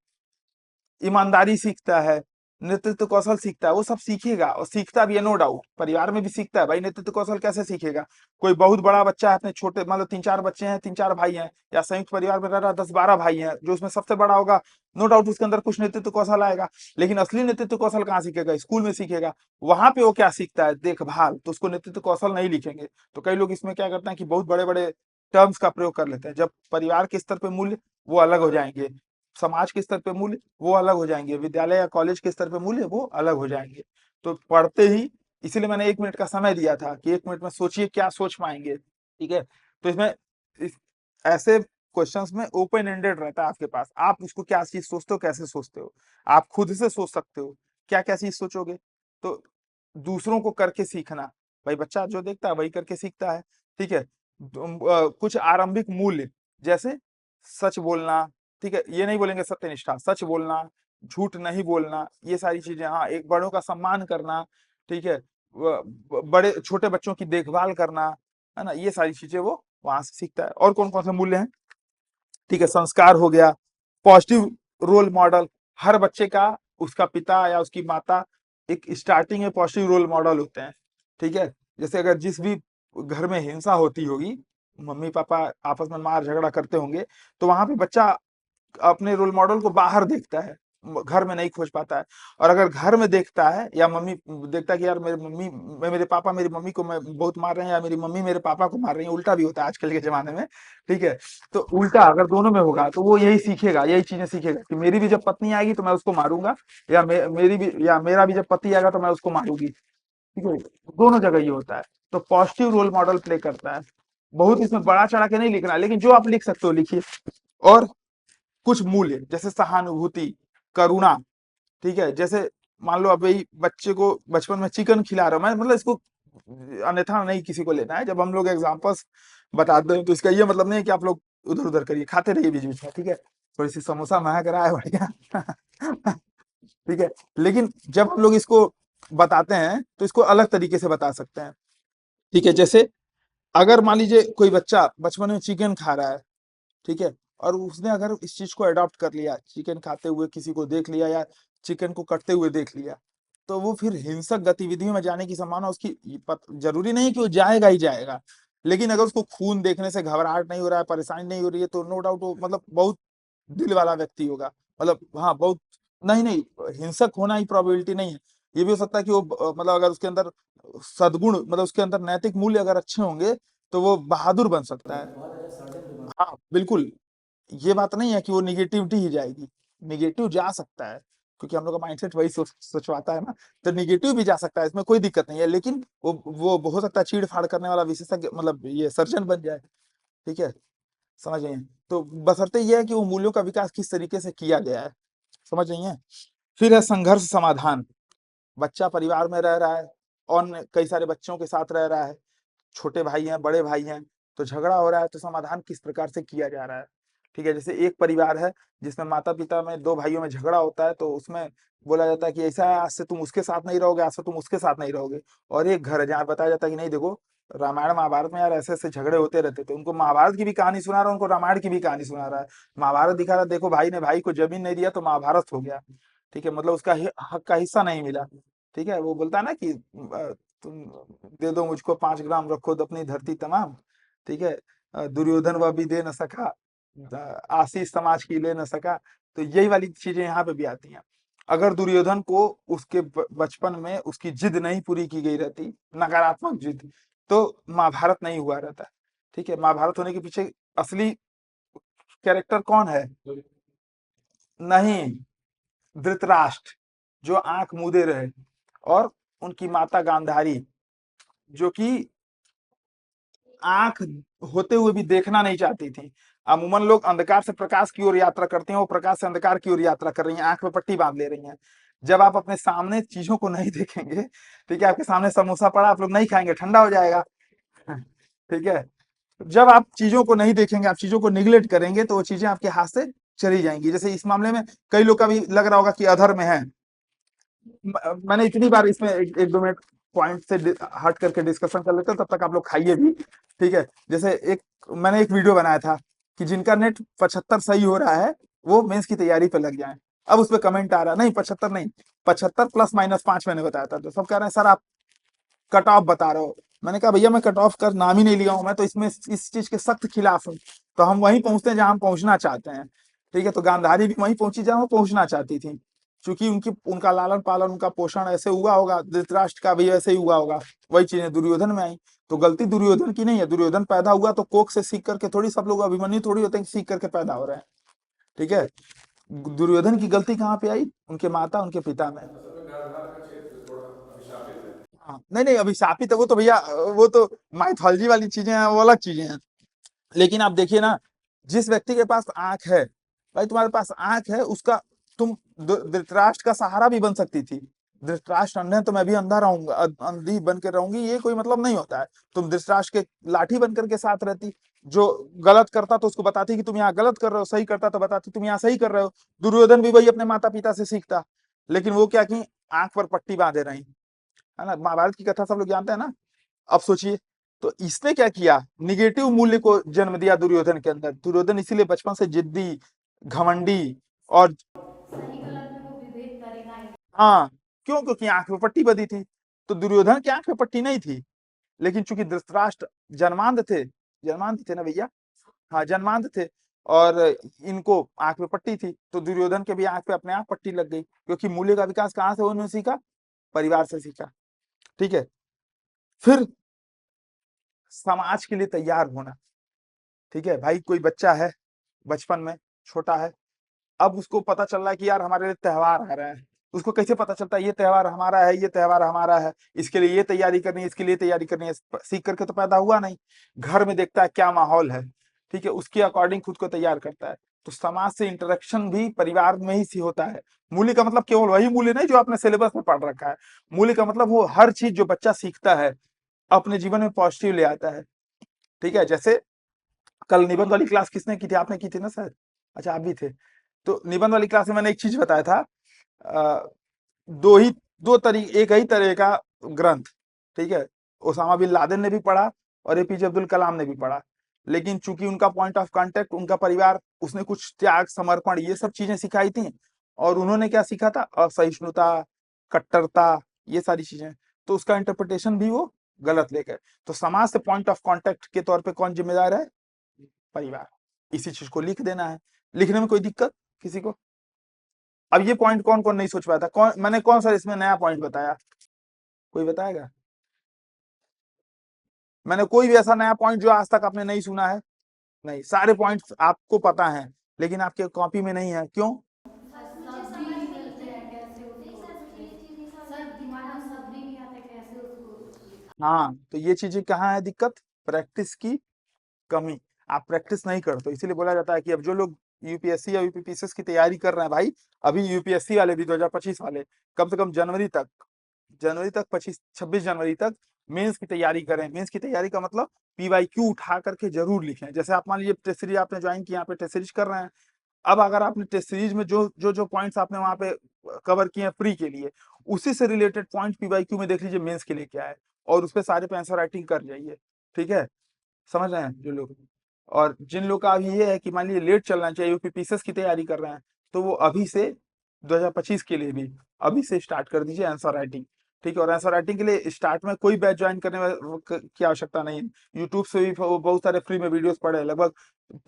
Speaker 1: ईमानदारी सीखता है, नेतृत्व कौशल सीखता है, वो सब सीखेगा और सीखता भी है, नो डाउट, परिवार में भी सीखता है भाई। नेतृत्व कौशल कैसे सीखेगा, कोई बहुत बड़ा बच्चा है, अपने छोटे, मतलब 3-4 बच्चे हैं, 3-4 भाई हैं, या संयुक्त परिवार में रह रहा 10-12 भाई हैं, जो उसमें सबसे बड़ा होगा, नो डाउट उसके अंदर कुछ नेतृत्व कौशल आएगा। लेकिन असली नेतृत्व कौशल कहाँ सीखेगा, स्कूल में सीखेगा। वहां पे वो क्या सीखता है, देखभाल, तो उसको नेतृत्व कौशल नहीं लिखेंगे। तो कई लोग इसमें क्या करते हैं कि बहुत बड़े बड़े टर्म्स का प्रयोग कर लेते हैं, जब परिवार के स्तर पे मूल्य वो अलग हो जाएंगे, समाज के स्तर पे मूल्य वो अलग हो जाएंगे, विद्यालय या कॉलेज के स्तर पे मूल्य वो अलग हो जाएंगे। तो पढ़ते ही, इसीलिए मैंने 1 मिनट का समय दिया था कि 1 मिनट में सोचिए क्या सोच पाएंगे। ठीक है, तो इसमें ऐसे क्वेश्चंस में ओपन एंडेड रहता है आपके पास, आप उसको क्या चीज सोचते हो, कैसे सोचते हो, आप खुद से सोच सकते हो क्या क्या चीज सोचोगे। तो दूसरों को करके सीखना, भाई बच्चा जो देखता है वही करके सीखता है। ठीक है, कुछ आरंभिक मूल्य, जैसे सच बोलना, ठीक है, ये नहीं बोलेंगे सत्यनिष्ठा, सच बोलना, झूठ नहीं बोलना, ये सारी चीजें, हाँ, एक बड़ों का सम्मान करना, ठीक है, बड़े छोटे बच्चों की देखभाल करना, है ना, ये सारी चीजें वो वहां से सीखता है। और कौन कौन से मूल्य हैं, ठीक है, संस्कार हो गया, पॉजिटिव रोल मॉडल, हर बच्चे का उसका पिता या उसकी माता एक स्टार्टिंग में पॉजिटिव रोल मॉडल होते हैं। ठीक है, जैसे अगर जिस भी घर में हिंसा होती होगी, मम्मी पापा आपस में मार झगड़ा करते होंगे, तो वहां पे बच्चा अपने रोल मॉडल को बाहर देखता है, घर में नहीं खोज पाता है। और अगर घर में देखता है, या मम्मी देखता है कि यार मेरे पापा मेरी मम्मी को मैं बहुत मार रहे हैं, या मेरी मम्मी मेरे पापा को मार रही है, उल्टा भी होता है आजकल के जमाने में। ठीक है, तो उल्टा अगर दोनों में होगा तो वो यही सीखेगा, यही चीजें सीखेगा कि मेरी भी जब पत्नी आएगी तो मैं उसको मारूंगा, या मेरी भी, या मेरा भी जब पति आएगा तो मैं उसको मारूंगी। ठीक है, दोनों जगह ये होता है। तो पॉजिटिव रोल मॉडल प्ले करता है। बहुत इसमें बड़ा चढ़ा के नहीं लिखना, लेकिन जो आप लिख सकते हो लिखिए। और कुछ मूल्य जैसे सहानुभूति, करुणा, ठीक है, जैसे मान लो अभी बच्चे को बचपन में चिकन खिला रहा हूं मैं, मतलब इसको अन्यथा नहीं किसी को लेना है, जब हम लोग एग्जांपल्स बताते हैं तो इसका ये मतलब नहीं है कि आप लोग उधर उधर करिए, खाते रहिए बीच बीच में। ठीक है, थोड़ी सी समोसा महक रहा है बढ़िया। ठीक है, लेकिन जब हम लोग इसको बताते हैं तो इसको अलग तरीके से बता सकते हैं। ठीक है, जैसे अगर मान लीजिए कोई बच्चा बचपन में चिकन खा रहा है, ठीक है, और उसने अगर इस चीज को अडॉप्ट कर लिया, चिकन खाते हुए किसी को देख लिया या चिकन को कटते हुए देख लिया, तो वो फिर हिंसक गतिविधियों में जाने की संभावना उसकी, जरूरी नहीं है कि वो जाएगा ही जाएगा, लेकिन अगर उसको खून देखने से घबराहट नहीं हो रहा है, परेशानी नहीं हो रही है, तो नो डाउट वो मतलब बहुत दिल वाला व्यक्ति होगा, मतलब हाँ बहुत, नहीं नहीं, हिंसक होना ही प्रोबेबिलिटी नहीं है। ये भी हो सकता है कि वो मतलब अगर उसके अंदर सद्गुण, मतलब उसके अंदर नैतिक मूल्य अगर अच्छे होंगे तो वो बहादुर बन सकता है।
Speaker 2: बहुत अच्छा सर्जन भी बना।
Speaker 1: हाँ बिल्कुल, ये बात नहीं है कि वो निगेटिविटी ही जाएगी, निगेटिव जा सकता है, क्योंकि हम लोग का माइंडसेट वही सोचवाता है ना, तो निगेटिव भी जा सकता है, इसमें कोई दिक्कत नहीं है, लेकिन वो हो सकता है चीड़ फाड़ करने वाला विशेषज्ञ, मतलब ये सर्जन बन जाए। ठीक है, समझ रही हैं? तो बशर्ते ये है कि वो मूल्यों का विकास किस तरीके से किया गया है, समझ रही हैं? फिर है संघर्ष समाधान। बच्चा परिवार में रह रहा है और कई सारे बच्चों के साथ रह रहा है, छोटे भाई हैं, बड़े भाई हैं, तो झगड़ा हो रहा है, तो समाधान किस प्रकार से किया जा रहा है। ठीक है, जैसे एक परिवार है जिसमें माता पिता में, दो भाइयों में झगड़ा होता है, तो उसमें बोला जाता है कि ऐसा है, आज से तुम उसके साथ नहीं रहोगे, आज से तुम उसके साथ नहीं रहोगे। और एक घर है जहाँ बताया जाता है कि नहीं देखो, रामायण महाभारत में यार ऐसे ऐसे झगड़े होते रहते थे, उनको महाभारत की भी कहानी सुना रहा है, उनको रामायण की भी कहानी सुना रहा है। महाभारत दिखा रहा है, देखो भाई ने भाई को जमीन नहीं दिया तो महाभारत हो गया। ठीक है, मतलब उसका हक का हिस्सा नहीं मिला। ठीक है, वो बोलता है ना कि तुम दे दो मुझको 5 ग्राम, रखो तो अपनी धरती तमाम। ठीक है, दुर्योधन वह भी दे न सका, आशीष समाज की ले न सका। तो यही वाली चीजें यहाँ पे भी आती हैं। अगर दुर्योधन को उसके बचपन में उसकी जिद नहीं पूरी की गई रहती, नकारात्मक जिद, तो महाभारत नहीं हुआ रहता। ठीक है, महाभारत होने के पीछे असली कैरेक्टर कौन है? नहीं, धृतराष्ट्र, जो आंख मूंदे रहे, और उनकी माता गांधारी, जो कि आंख होते हुए भी देखना नहीं चाहती थी। अमूमन लोग अंधकार से प्रकाश की ओर यात्रा करते हैं, वो प्रकाश से अंधकार की ओर यात्रा कर रही हैं, आंख में पट्टी बांध ले रही हैं। जब आप अपने सामने चीजों को नहीं देखेंगे, ठीक है, आपके सामने समोसा पड़ा, आप लोग नहीं खाएंगे, ठंडा हो जाएगा। ठीक है, जब आप चीजों को नहीं देखेंगे, आप चीजों को निगलेक्ट करेंगे, तो वो चीजें आपके हाथ से चली जाएंगी। जैसे इस मामले में कई लोग का भी लग रहा होगा कि अधर्म है। मैंने इतनी बार इसमें एक दो मिनट पॉइंट से हट करके डिस्कशन कर लेते हैं, तब तक आप लोग खाइए भी। ठीक है, जैसे मैंने एक वीडियो बनाया था कि जिनका नेट 75 सही हो रहा है वो मेंस की तैयारी पे लग जाए। अब उस पर कमेंट आ रहा है, नहीं 75 नहीं, 75 प्लस माइनस 5 मैंने बताया था, तो सब कह रहे हैं सर आप कट ऑफ बता रहे हो। मैंने कहा भैया मैं कट ऑफ कर नाम ही नहीं लिया हूं, मैं तो इसमें इस चीज के सख्त खिलाफ हूं। तो हम वहीं पहुंचते हैं जहां हम पहुंचना चाहते हैं। ठीक है, तो गांधारी भी वहीं पहुंची जहां वो पहुंचना चाहती थी, क्योंकि उनका लालन पालन, उनका पोषण ऐसे हुआ होगा, धृतराष्ट्र का भी ऐसे ही हुआ होगा, वही चीजें दुर्योधन में आई। तो गलती दुर्योधन की नहीं है, दुर्योधन पैदा हुआ तो कोख से सीख करके थोड़ी, सब लोग अभिमन्यु थोड़ी होते हैं कि सीख करके पैदा हो रहे हैं। ठीक है, दुर्योधन की गलती कहाँ पे आई? उनके माता, उनके पिता में।
Speaker 5: असल में गांधार का क्षेत्र थोड़ा अभिशापित है।
Speaker 1: हाँ, नहीं नहीं, अभिशापित है वो तो भैया, वो तो माइथोलॉजी वाली चीजें हैं, वो अलग चीजें हैं। लेकिन आप देखिए ना, जिस व्यक्ति के पास आंख है, भाई तुम्हारे पास आंख है, उसका तुम धृतराष्ट्र का सहारा भी बन सकती थी। धृतराष्ट्र अंधे हैं तो मैं भी अंधा रहूंगा, अंधी बन के रहूंगी, ये कोई मतलब नहीं होता है। तुम धृतराष्ट्र के लाठी बन करके साथ रहती, जो गलत करता तो उसको बताती कि तुम यहाँ गलत कर रहे हो, सही करता तो बताती तुम यहाँ सही कर रहे हो। दुर्योधन भी वही अपने माता पिता से सीखता, लेकिन वो क्या की, आंख पर पट्टी बांधे रही। है ना, महाभारत की कथा सब लोग जानते हैं ना। अब सोचिए, तो इसने क्या किया, निगेटिव मूल्य को जन्म दिया दुर्योधन के अंदर। दुर्योधन इसीलिए बचपन से जिद्दी, घमंडी, और
Speaker 4: सही गलत में वो विभेद करेगा ही।
Speaker 1: हाँ, क्यों? क्योंकि आंख में पट्टी बंधी थी। तो दुर्योधन की आंख में पट्टी नहीं थी, लेकिन चूंकि धृतराष्ट्र जन्मांध थे, जन्मांध थे ना भैया, हाँ जन्मांध थे, और इनको आंख में पट्टी थी, तो दुर्योधन के भी आंख पे अपने आप पट्टी लग गई, क्योंकि मूल्य का विकास कहाँ से उन्होंने सीखा? परिवार से सीखा। ठीक है, फिर समाज के लिए तैयार होना। ठीक है भाई, कोई बच्चा है बचपन में, छोटा है, अब उसको पता चल रहा है कि यार हमारे लिए त्योहार आ रहे हैं। उसको कैसे पता चलता है ये त्योहार हमारा है, ये त्योहार हमारा है, इसके लिए ये तैयारी करनी है, इसके लिए तैयारी करनी है? सीख करके तो पैदा हुआ नहीं। घर में देखता है क्या माहौल है, ठीक है, उसके अकॉर्डिंग खुद को तैयार करता है। तो समाज से इंटरेक्शन भी परिवार में ही होता है। मूल्य का मतलब केवल वही मूल्य नहीं जो आपने सिलेबस में पढ़ रखा है। मूल्य का मतलब वो हर चीज जो बच्चा सीखता है अपने जीवन में पॉजिटिव ले आता है। ठीक है, जैसे कल निबंध वाली क्लास किसने की थी? आपने की थी ना शायद, अच्छा आप भी थे। तो निबंध वाली क्लास में मैंने एक चीज बताया था, अ, दो ही दो तरीके, एक ही तरह का ग्रंथ, ठीक है, ओसामा बिन लादेन ने भी पढ़ा और एपीजे अब्दुल कलाम ने भी पढ़ा। लेकिन चूंकि उनका पॉइंट ऑफ कांटेक्ट, उनका परिवार, उसने कुछ त्याग, समर्पण, ये सब चीजें सिखाई थी, और उन्होंने क्या सीखा था? असहिष्णुता, कट्टरता, ये सारी चीजें। तो उसका इंटरप्रिटेशन भी वो गलत ले गए। तो समाज से पॉइंट ऑफ कांटेक्ट के तौर पे कौन जिम्मेदार है? परिवार। इसी चीज को लिख देना है लिखने में कोई दिक्कत किसी को? अब ये पॉइंट कौन कौन नहीं सोच पाया था? मैंने कौन सा इसमें नया पॉइंट बताया? कोई बताएगा? मैंने कोई भी ऐसा नया पॉइंट जो आज तक आपने नहीं सुना है? नहीं, सारे पॉइंट्स आपको पता हैं, लेकिन आपके कॉपी में नहीं है। क्यों?
Speaker 4: सब भी नहीं मिलते हैं, कैसे उसको सर दिमाग में सब भी नहीं आता कैसे उसको।
Speaker 1: हाँ, तो ये चीजें कहाँ है दिक्कत? प्रैक्टिस की कमी। आप प्रैक्टिस नहीं करते हो, इसीलिए बोला जाता है कि अब जो लोग यूपीएससी या यूपीपीसीएस की तैयारी कर रहे हैं भाई, अभी यूपीएससी वाले भी 2025 वाले कम से कम जनवरी तक 26 जनवरी तक मेंस की तैयारी करें। मेंस की तैयारी का मतलब पीवाईक्यू उठा करके जरूर लिखें। जैसे आप मान लीजिए टेस्ट सीरीज आपने ज्वाइन किया, यहाँ पे टेस्ट सीरीज कर रहे हैं। अब अगर आपने टेस्ट सीरीज में जो पॉइंट्स आपने वहां पे कवर किए हैं प्री के लिए, उसी से रिलेटेड पॉइंट पीवाईक्यू में देख लीजिए मेंस के लिए क्या है, और उस पे सारे पे आंसर राइटिंग कर जाइए। ठीक है, समझ रहे हैं जो लोग? और जिन लोग का अभी ये है कि मान लीजिए लेट चलना चाहिए, यूपीपीसीएस की तैयारी कर रहे हैं, तो वो अभी से 2025 के लिए भी अभी से स्टार्ट कर दीजिए आंसर राइटिंग। ठीक है, और आंसर राइटिंग के लिए स्टार्ट में कोई बैच ज्वाइन करने की आवश्यकता नहीं है। यूट्यूब से भी बहुत सारे फ्री में वीडियोस पड़े हैं, लगभग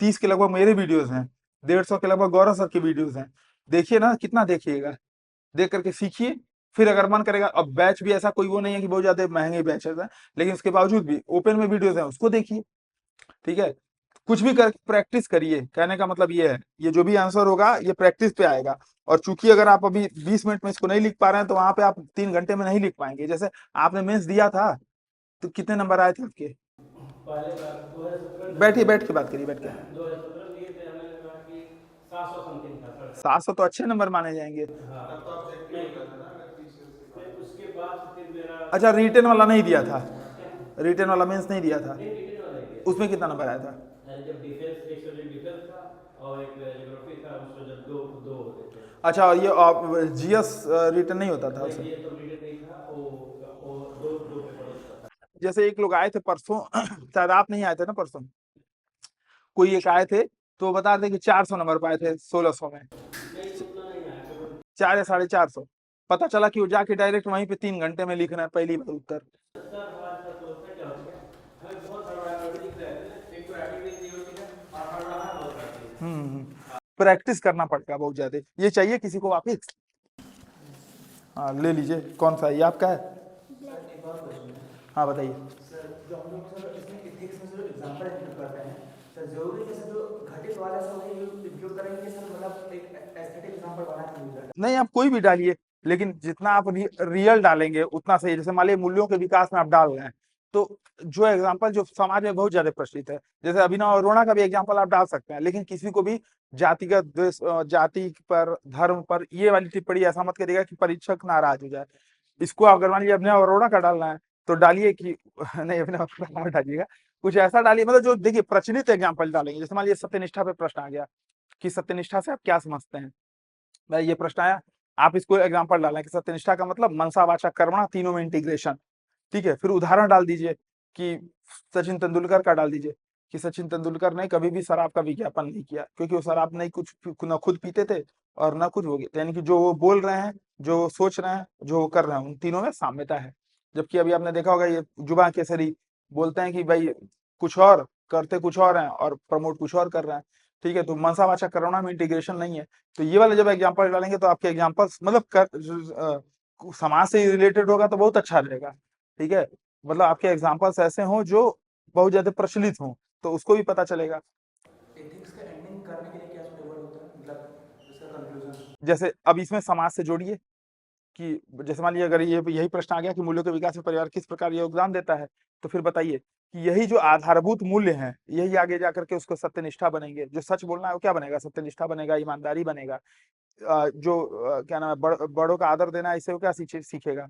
Speaker 1: 30 के लगभग मेरे वीडियोस हैं, 150 के लगभग गौरव सर के वीडियोस हैं। देखिए ना, कितना देखिएगा, देख करके सीखिए। फिर अगर मन करेगा, अब बैच भी ऐसा कोई वो नहीं है कि बहुत ज्यादा महंगे बैचेस हैं, लेकिन उसके बावजूद भी ओपन में वीडियोस हैं, उसको देखिए। ठीक है, कुछ भी कर प्रैक्टिस करिए, कहने का मतलब ये है, ये जो भी आंसर होगा ये प्रैक्टिस पे आएगा। और चूंकि अगर आप अभी 20 मिनट में इसको नहीं लिख पा रहे हैं, तो वहां पे आप 3 घंटे में नहीं लिख पाएंगे। जैसे आपने मेंस दिया था, तो कितने नंबर आए थे आपके?
Speaker 2: पहले बार 2017
Speaker 1: बैठिए, बैठ के बात करिए, बैठ के।
Speaker 2: 2017 लिए थे, हमें लगा कि 700 समथिंग था सर।
Speaker 1: 700 तो अच्छे नंबर माने जाएंगे।
Speaker 2: हाँ,
Speaker 3: तब तो ऑब्जेक्टिव होता था ना, अगर 30 से ऊपर।
Speaker 2: फिर उसके बाद फिर मेरा
Speaker 1: अच्छा, रिटेन वाला नहीं दिया था? रिटेन वाला मेंस नहीं दिया था?
Speaker 2: नहीं रिटेन वाला ही दिया।
Speaker 1: उसमें कितना नंबर आया था?
Speaker 2: जब डिफेंस, एक सब्जेक्ट डिफेंस था और एक ज्योग्राफी था, उसमें जब दो दो होते थे।
Speaker 1: अच्छा, और ये जीएस रिटेन नहीं होता था उसमें?
Speaker 2: ये तो रिटेन नहीं था, वो दो दो पेपर होता था।
Speaker 1: जैसे एक लोग आए थे परसों शायद आप नहीं आए थे ना परसों, कोई एक आए थे, तो बता दें कि 400 नंबर पाए थे 1600 में।
Speaker 2: नहीं उतना नहीं आया पेपर।
Speaker 1: 4 या 450। पता चला कि वो जाके डायरेक्ट वहीं पे 3 घंटे में लिखना है पहली बार उत्तर।
Speaker 2: सर हमारे साथ तो होता क्या हो गया, हमें बहुत हड़बड़ाहट दिख रहा है, एक तो राइटिंग नहीं होती है और हड़बड़ाहट बहुत रहती है।
Speaker 1: प्रैक्टिस करना पड़ेगा बहुत ज्यादा। ये चाहिए किसी को वापिस? हाँ, ले लीजिए। कौन सा है ये? आपका है?
Speaker 2: सर एक और क्वेश्चन है
Speaker 1: हाँ, बताइए।
Speaker 2: सर, जो हम लोग सर इसमें एथिक्स में जो एग्जांपल इंक्लूड करते हैं सर, जरूरी है सर जो घटित वाला सब है इंक्लूड करेंगे सर, मतलब एक एस्थेटिक एग्जांपल बना के यूज करना।
Speaker 1: नहीं, आप कोई भी डालिए, लेकिन जितना आप रियल डालेंगे उतना सही। जैसे मान लीजिए मूल्यों के विकास में आप डाल रहे हैं, तो जो एग्जाम्पल जो समाज में बहुत ज्यादा प्रचलित है, जैसे अभिनव अरोड़ा का भी एग्जाम्पल आप डाल सकते हैं, लेकिन किसी को भी जातिगत द्वेष, जाति पर, धर्म पर ये वाली टिप्पणी ऐसा मत करिएगा कि परीक्षक नाराज हो जाए। इसको अगर मान लीजिए अभिनव अरोड़ा का डालना है, तो डालिए कि नहीं, अभिनव अरोड़ा मत डालिएगा, कुछ ऐसा डालिए मतलब जो देखिए प्रचलित एग्जाम्पल डालेंगे। जैसे मान लीजिए सत्यनिष्ठा पे प्रश्न आ गया कि सत्यनिष्ठा से आप क्या समझते हैं, भाई ये प्रश्न आया, आप इसको एग्जांपल डालें कि सत्यनिष्ठा का मतलब मनसा वाचा कर्मणा तीनों में इंटीग्रेशन। ठीक है, फिर उदाहरण डाल दीजिए कि सचिन तेंदुलकर का डाल दीजिए कि सचिन तेंदुलकर ने कभी भी शराब का विज्ञापन नहीं किया, क्योंकि वो शराब नहीं कुछ न खुद पीते थे और न कुछ वो, यानी कि जो वो बोल रहे हैं, जो वो सोच रहे हैं, जो वो कर रहे हैं, उन तीनों में साम्यता है। जबकि अभी आपने देखा होगा ये जुबा केसरी बोलते हैं कि भाई कुछ और करते कुछ और हैं और प्रमोट कुछ और कर रहे हैं। ठीक है, तो मनसा वाचा कर्मणा में इंटीग्रेशन नहीं है। तो ये वाला जब एग्जाम्पल डालेंगे तो आपके एग्जाम्पल्स मतलब समाज से रिलेटेड होगा तो बहुत अच्छा रहेगा। ठीक है, मतलब आपके एग्जाम्पल्स ऐसे हों जो बहुत ज्यादा प्रचलित हों, तो उसको भी पता चलेगा।
Speaker 2: एथिक्स का एंडिंग करने के लिए क्या सुटेबल होता है, मतलब इसका कंक्लूजन?
Speaker 1: जैसे अब इसमें समाज से जोड़िए कि जैसे मान लीजिए अगर ये यही प्रश्न आ गया कि मूल्यों के विकास में परिवार किस प्रकार योगदान देता है, तो फिर बताइए कि यही जो आधारभूत मूल्य हैं, यही आगे जाकर के उसको सत्यनिष्ठा बनेंगे। जो सच बोलना है वो क्या बनेगा? सत्यनिष्ठा बनेगा, ईमानदारी बनेगा। क्या नाम है, बड़ों का आदर देना, इससे वो क्या सीखेगा?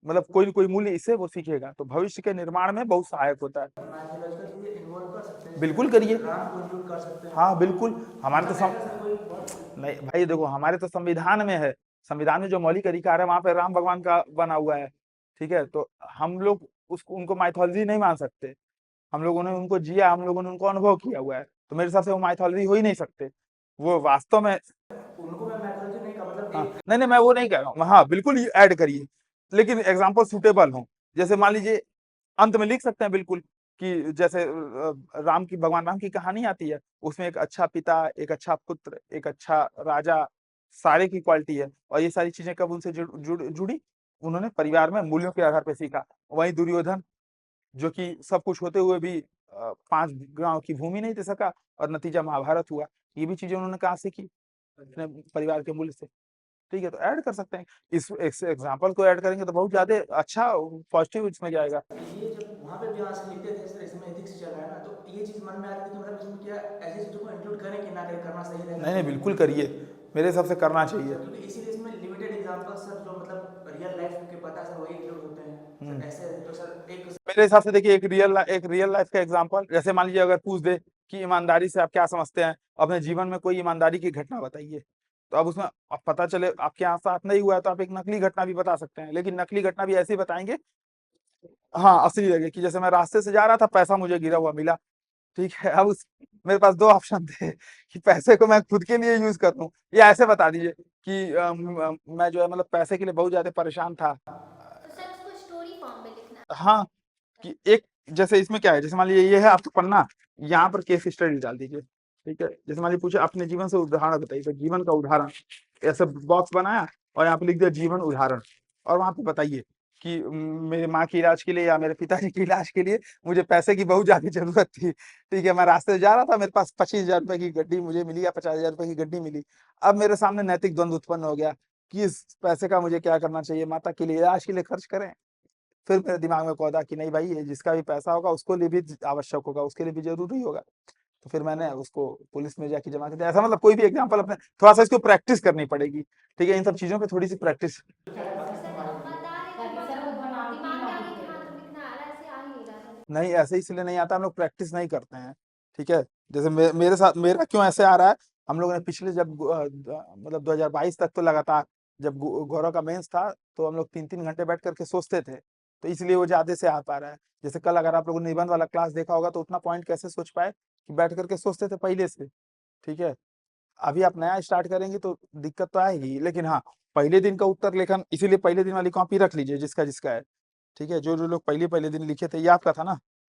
Speaker 1: मतलब कोई न कोई मूल्य इससे वो सीखेगा, तो भविष्य के निर्माण में बहुत सहायक होता है।
Speaker 2: माइथोलॉजिकल चीजें इन्वॉल्व कर सकते हैं,
Speaker 1: बिल्कुल करिए।
Speaker 2: राम को इंक्लूड कर सकते हैं।
Speaker 1: हाँ बिल्कुल, हमारे तो
Speaker 2: ऐसा कोई बहुत
Speaker 1: नहीं भाई, देखो हमारे तो संविधान में है, संविधान में जो मौलिक अधिकार है वहां पे राम भगवान का बना हुआ है। ठीक है, तो हम लोग उसको उनको माइथोलॉजी नहीं मान सकते। हम लोगों ने उनको जिया, हम लोगों ने उनको अनुभव किया हुआ है, तो मेरे हिसाब से वो माइथोलॉजी हो ही नहीं सकते। वो वास्तव में
Speaker 2: उनको मैं मैथोलॉजी नहीं का मतलब
Speaker 1: हाँ,
Speaker 2: एक
Speaker 1: नहीं मैं वो नहीं कह रहा हूँ, हाँ बिल्कुल ऐड करिए, लेकिन एग्जाम्पल सुटेबल हो। जैसे मान लीजिए अंत में लिख सकते हैं बिल्कुल कि जैसे राम की भगवान राम की कहानी आती है, उसमें एक अच्छा पिता, एक अच्छा पुत्र, एक अच्छा राजा, सारे की क्वालिटी है। और ये सारी चीजें कब उनसे जुड़ी, उन्होंने परिवार में मूल्यों के आधार पे सीखा। वहीं दुर्योधन, जो कि सब कुछ होते हुए भी 5 गाँव की भूमि नहीं दे सका और नतीजा महाभारत हुआ। ये भी चीजें उन्होंने कहाँ सीखी? अपने परिवार के मूल्य से। ठीक है, तो ऐड कर सकते हैं। इस एग्जाम्पल को ऐड करेंगे तो बहुत ज़्यादा अच्छा पॉजिटिव इसमें जाएगा।
Speaker 2: ये जब वहाँ पे भी आंसर लिखते थे सर, इसमें एथिक्स चल रहा है ना, तो ये चीज़ मन में आ रही थी कि मतलब इसमें क्या ऐसी चीज़ों को इंक्लूड करें कि ना करें, करना सही रहेगा?
Speaker 1: नहीं, नहीं, बिल्कुल करिए। मेरे हिसाब से करना चाहिए।
Speaker 2: क्योंकि इसीलिए इसमें लिमिटेड एग्जांपल सर, जो मतलब रियल लाइफ के पता है सर, वही इंक्लूड होते हैं
Speaker 1: हुँ।
Speaker 2: सर। ऐसे तो सर एक
Speaker 1: मेरे हिसाब से देखिए, एक रियल लाइफ का एग्जांपल, जैसे मान लीजिए अगर पूछ दे कि ईमानदारी से आप क्या समझते हैं? अपने जीवन में कोई ईमानदारी की घटना बताइए। तो अब उसमें अब पता चले आपके यहाँ साथ नहीं हुआ है तो आप एक नकली घटना भी बता सकते हैं। लेकिन नकली घटना भी ऐसी बताएँगे, हाँ, असली लगे, कि जैसे मैं रास्ते से जा रहा था, पैसा मुझे गिरा हुआ मिला। ठीक है, अब उस मेरे पास 2 ऑप्शन थे कि पैसे को मैं खुद के लिए यूज़ कर लूँ, या ऐसे बता दीजिए कि मैं जो है मतलब पैसे के लिए बहुत ज़्यादा परेशान था।
Speaker 4: तो सर उसको स्टोरी फॉर्म में लिखना है।
Speaker 1: हाँ, कि एक, जैसे इसमें क्या है, जैसे मान लीजिए ये है आपका पन्ना, यहाँ पर केस स्टडी डाल दीजिए। ठीक है? जैसे मान लीजिए पूछे अपने जीवन से उदाहरण बताइए, तो जीवन का उदाहरण, ऐसे बॉक्स बनाया और यहाँ पे लिख दिया जीवन उदाहरण, और वहाँ पे बताइए कि मेरे माँ के इलाज के लिए या मेरे पिताजी के इलाज के लिए मुझे पैसे की बहुत ज़्यादा ज़रूरत थी। ठीक है? मैं रास्ते से जा रहा था, मेरे पास 25,000 रुपए की गड्डी मुझे मिली या 50,000 रुपए की गड्डी मिली। अब मेरे सामने नैतिक द्वंद उत्पन्न हो गया कि इस पैसे का मुझे क्या करना चाहिए? माता के लिए इलाज के लिए खर्च करें? फिर मेरे दिमाग में कौधा कि नहीं भाई, ये जिसका भी पैसा होगा उसको लिए भी आवश्यक होगा, उसके लिए भी ज़रूरी होगा। तो फिर मैंने उसको पुलिस में जाके जमा कर दिया। ऐसा मतलब कोई भी एग्ज़ाम्पल अपने थोड़ा-सा इसको प्रैक्टिस करनी पड़ेगी। ठीक है? इन सब चीज़ों पे थोड़ी-सी प्रैक्टिस।
Speaker 4: बाकी सर
Speaker 6: ताकि सर वो बनावटी
Speaker 4: दिमाग
Speaker 6: ना
Speaker 4: में आ गई
Speaker 6: दिखे।
Speaker 4: कि हाँ तो लिखना आ रहा है, ऐसे आ ही नहीं रहा था।
Speaker 1: नहीं, ऐसे इसलिए नहीं आता, हम लोग प्रैक्टिस नहीं करते हैं। ठीक है? जैसे मेरे साथ मेरा क्यों ऐसे आ रहा है, हम लोगों ने पिछले जब मतलब 2022 तक तो लगातार, जब गौरव का मेंस था, तो हम लोग 3-3 घंटे बैठ कर के सोचते थे। तो इसलिए वो ज़्यादा से आ पा रहा है। जैसे कल अगर आप लोगों ने निबंध वाला क्लास देखा होगा तो उतना पॉइंट कैसे सोच पाए कि बैठ कर के सोचते थे पहले से। ठीक है? अभी आप नया स्टार्ट करेंगे तो दिक्कत तो आएगी। लेकिन हाँ, पहले दिन का उत्तर लेखन, इसीलिए पहले दिन वाली कॉपी रख लीजिए जिसका-जिसका है। ठीक है? जो-जो लोग पहले-पहले दिन लिखे थे, ये आपका था ना?